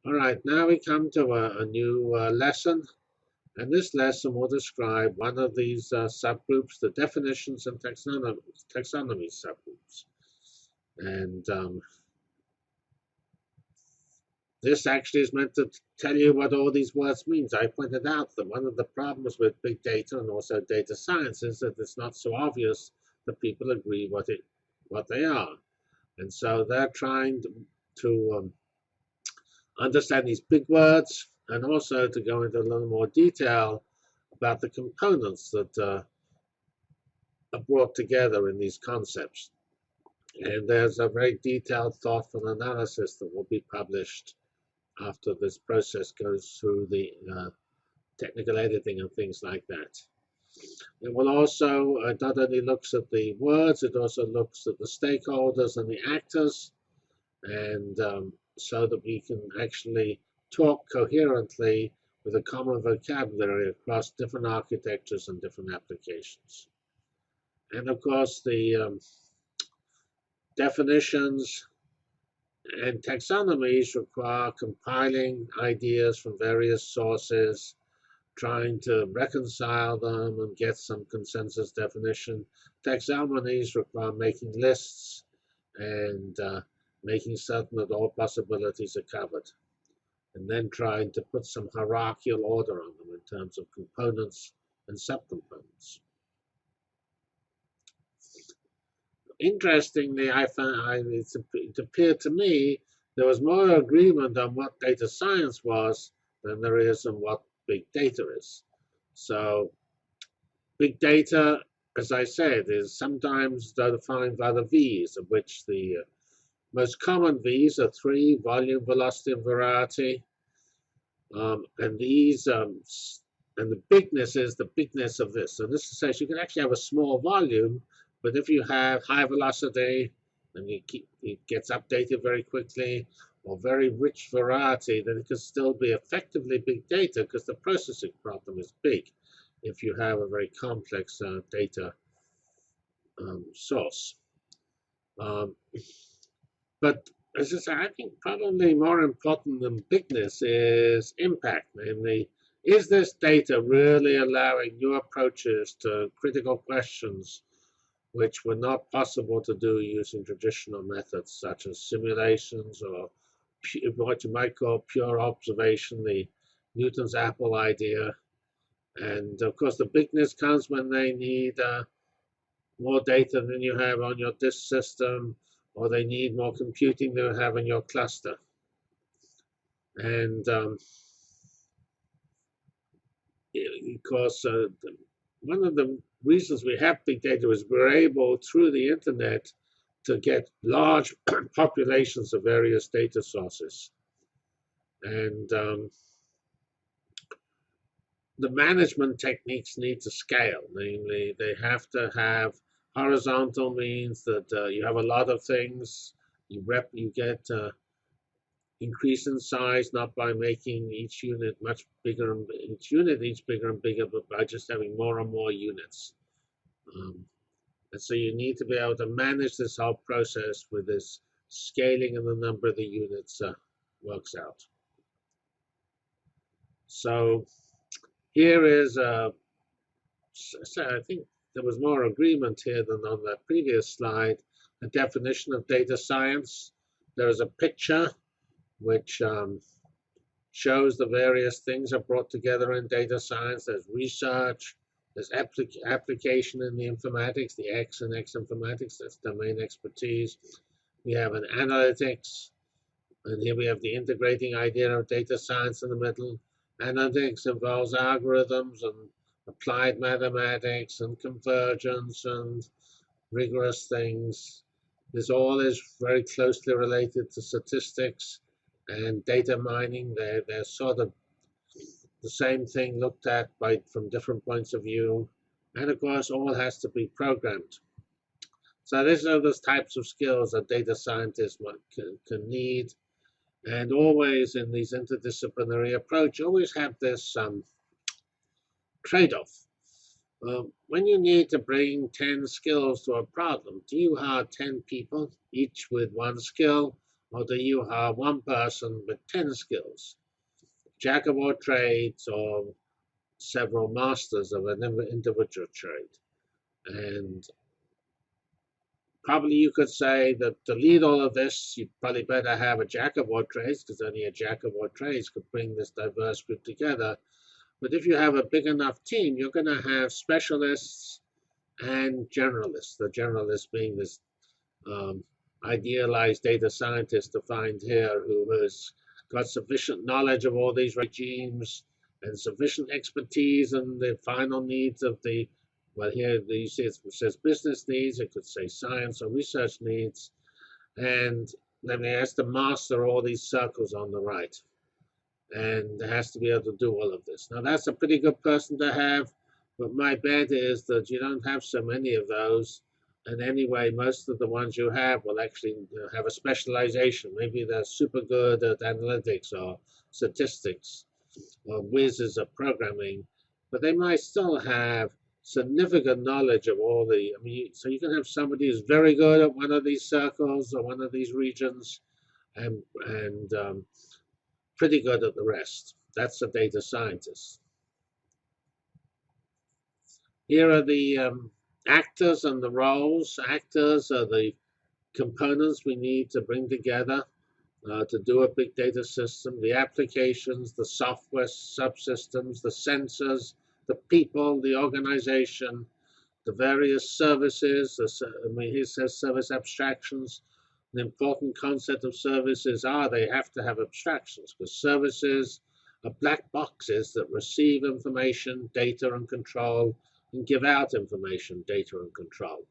All right, now we come to a new lesson, and this lesson will describe one of these subgroups, the definitions and taxonomy subgroups. And this actually is meant to tell you what all these words means. I pointed out that one of the problems with big data and also data science is that it's not so obvious that people agree what they are. And so they're trying to understand these big words and also to go into a little more detail about the components that are brought together in these concepts. And there's a very detailed, thoughtful analysis that will be published after this process goes through the technical editing and things like that. It will also not only looks at the words, it also looks at the stakeholders and the actors, and so that we can actually talk coherently with a common vocabulary across different architectures and different applications. And of course, the definitions and taxonomies require compiling ideas from various sources, trying to reconcile them and get some consensus definition. Taxonomies require making lists and making certain that all possibilities are covered, and then trying to put some hierarchical order on them in terms of components and subcomponents. Interestingly, I found it appeared to me there was more agreement on what data science was than there is on what big data is. So big data, as I said, is sometimes defined by the V's, of which the most common V's are three: volume, velocity, and variety. And these, and the bigness is the bigness of this. So this says you can actually have a small volume, but if you have high velocity, and it gets updated very quickly, or very rich variety, then it can still be effectively big data because the processing problem is big if you have a very complex data source. Um, but as I say, I think probably more important than bigness is impact, namely, is this data really allowing new approaches to critical questions which were not possible to do using traditional methods such as simulations or what you might call pure observation, the Newton's apple idea. And of course, the bigness comes when they need more data than you have on your disk system, or they need more computing than you have in your cluster. And of course, one of the reasons we have big data is we're able, through the internet, to get large populations of various data sources. And the management techniques need to scale, namely, they have to have horizontal means that you have a lot of things, you get increase in size not by making each unit much bigger, each bigger and bigger, but by just having more and more units. And so you need to be able to manage this whole process with this scaling and the number of the units works out. So here is so I think there was more agreement here than on that previous slide. A definition of data science. There is a picture which shows the various things are brought together in data science. There's research, there's application in the informatics, the X and X informatics, that's domain expertise. We have an analytics, and here we have the integrating idea of data science in the middle. Analytics involves algorithms and applied mathematics and convergence and rigorous things. This all is very closely related to statistics and data mining. They're sort of the same thing looked at from different points of view. And of course, all has to be programmed. So these are the types of skills that data scientists can need. And always in these interdisciplinary approach, always have this trade-off. When you need to bring 10 skills to a problem, do you hire 10 people, each with one skill, or do you have one person with 10 skills, jack of all trades or several masters of an individual trade? And probably you could say that to lead all of this, you probably better have a jack of all trades, because only a jack of all trades could bring this diverse group together. But if you have a big enough team, you're going to have specialists and generalists. The generalist being this idealized data scientist defined here, who has got sufficient knowledge of all these regimes and sufficient expertise in the final needs of the, well, here you see it says business needs, it could say science or research needs, and then it has to master all these circles on the right, and it has to be able to do all of this. Now that's a pretty good person to have, but my bet is that you don't have so many of those. And anyway, most of the ones you have will actually have a specialization. Maybe they're super good at analytics or statistics or whizzes at programming, but they might still have significant knowledge of all the, I mean, so you can have somebody who's very good at one of these circles or one of these regions and pretty good at the rest. That's a data scientist. Here are the actors and the roles. Actors are the components we need to bring together to do a big data system. The applications, the software subsystems, the sensors, the people, the organization, the various services. I mean, he says service abstractions. An important concept of services are they have to have abstractions, because services are black boxes that receive information, data, and control, and give out information, data, and control.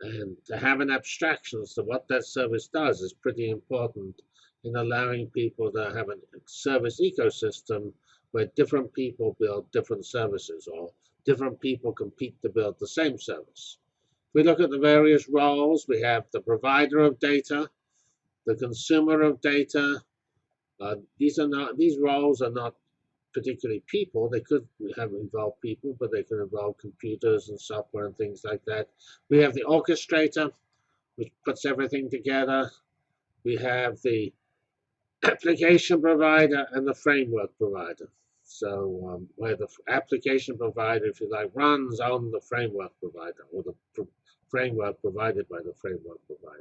And to have an abstraction as to what that service does is pretty important in allowing people to have a service ecosystem where different people build different services, or different people compete to build the same service. If we look at the various roles, we have the provider of data, the consumer of data. These roles are not particularly people. They could have involved people, but they could involve computers and software and things like that. We have the orchestrator, which puts everything together. We have the application provider and the framework provider. So where the application provider, if you like, runs on the framework provider, or the framework provided by the framework provider.